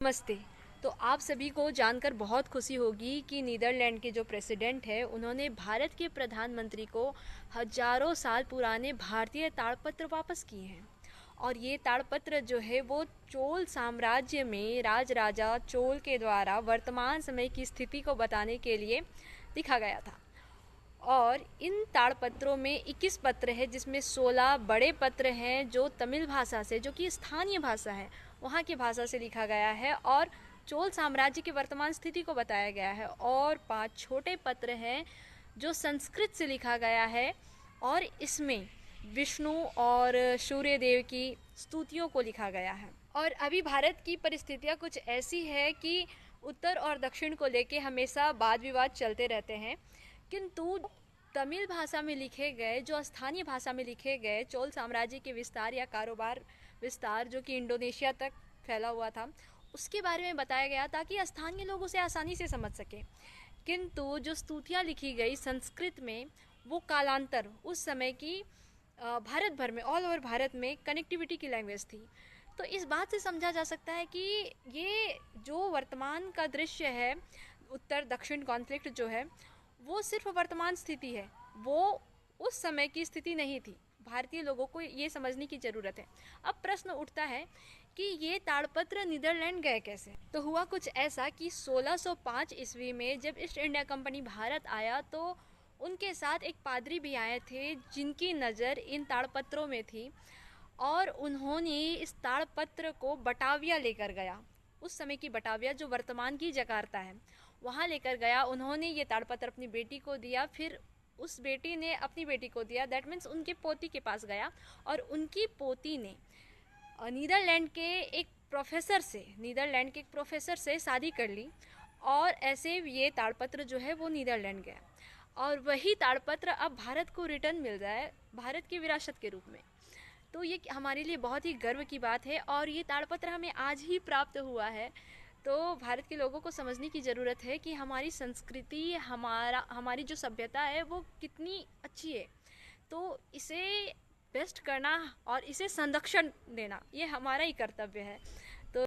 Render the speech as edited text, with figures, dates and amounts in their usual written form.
नमस्ते। तो आप सभी को जानकर बहुत खुशी होगी कि नीदरलैंड के जो प्रेसिडेंट है उन्होंने भारत के प्रधानमंत्री को हजारों साल पुराने भारतीय ताड़पत्र वापस किए हैं। और ये ताड़पत्र जो है वो चोल साम्राज्य में राजराजा चोल के द्वारा वर्तमान समय की स्थिति को बताने के लिए लिखा गया था। और इन ताड़पत्रों में 21 पत्र है, जिसमें 16 बड़े पत्र हैं जो तमिल भाषा से, जो कि स्थानीय भाषा है, वहाँ की भाषा से लिखा गया है और चोल साम्राज्य की वर्तमान स्थिति को बताया गया है। और 5 छोटे पत्र हैं जो संस्कृत से लिखा गया है और इसमें विष्णु और सूर्य देव की स्तुतियों को लिखा गया है। और अभी भारत की परिस्थितियाँ कुछ ऐसी है कि उत्तर और दक्षिण को लेके हमेशा वाद विवाद चलते रहते हैं, किंतु तमिल भाषा में लिखे गए, जो स्थानीय भाषा में लिखे गए चोल साम्राज्य के विस्तार या कारोबार विस्तार जो कि इंडोनेशिया तक फैला हुआ था, उसके बारे में बताया गया ताकि स्थानीय लोग उसे आसानी से समझ सकें। किंतु जो स्तुतियाँ लिखी गई संस्कृत में, वो कालांतर उस समय की भारत भर में, ऑल ओवर भारत में कनेक्टिविटी की लैंग्वेज थी। तो इस बात से समझा जा सकता है कि ये जो वर्तमान का दृश्य है, उत्तर दक्षिण कॉन्फ्लिक्ट जो है, वो सिर्फ वर्तमान स्थिति है, वो उस समय की स्थिति नहीं थी। भारतीय लोगों को ये समझने की ज़रूरत है। अब प्रश्न उठता है कि ये ताड़पत्र नीदरलैंड गए कैसे। तो हुआ कुछ ऐसा कि 1605 ईस्वी में जब ईस्ट इंडिया कंपनी भारत आया तो उनके साथ एक पादरी भी आए थे जिनकी नज़र इन ताड़पत्रों में थी और उन्होंने इस ताड़पत्र को बटाविया लेकर गया। उस समय की बटाविया जो वर्तमान की जकार्ता है, वहाँ लेकर गया। उन्होंने ये ताड़पत्र अपनी बेटी को दिया, फिर उस बेटी ने अपनी बेटी को दिया, दैट मीन्स उनके पोती के पास गया और उनकी पोती ने नीदरलैंड के एक प्रोफेसर से शादी कर ली और ऐसे ये ताड़पत्र जो है वो नीदरलैंड गया। और वही ताड़पत्र अब भारत को रिटर्न मिल रहा है भारत की विरासत के रूप में। तो ये हमारे लिए बहुत ही गर्व की बात है और ये ताड़पत्र हमें आज ही प्राप्त हुआ है। तो भारत के लोगों को समझने की ज़रूरत है कि हमारी संस्कृति, हमारी जो सभ्यता है वो कितनी अच्छी है। तो इसे बेस्ट करना और इसे संरक्षण देना ये हमारा ही कर्तव्य है।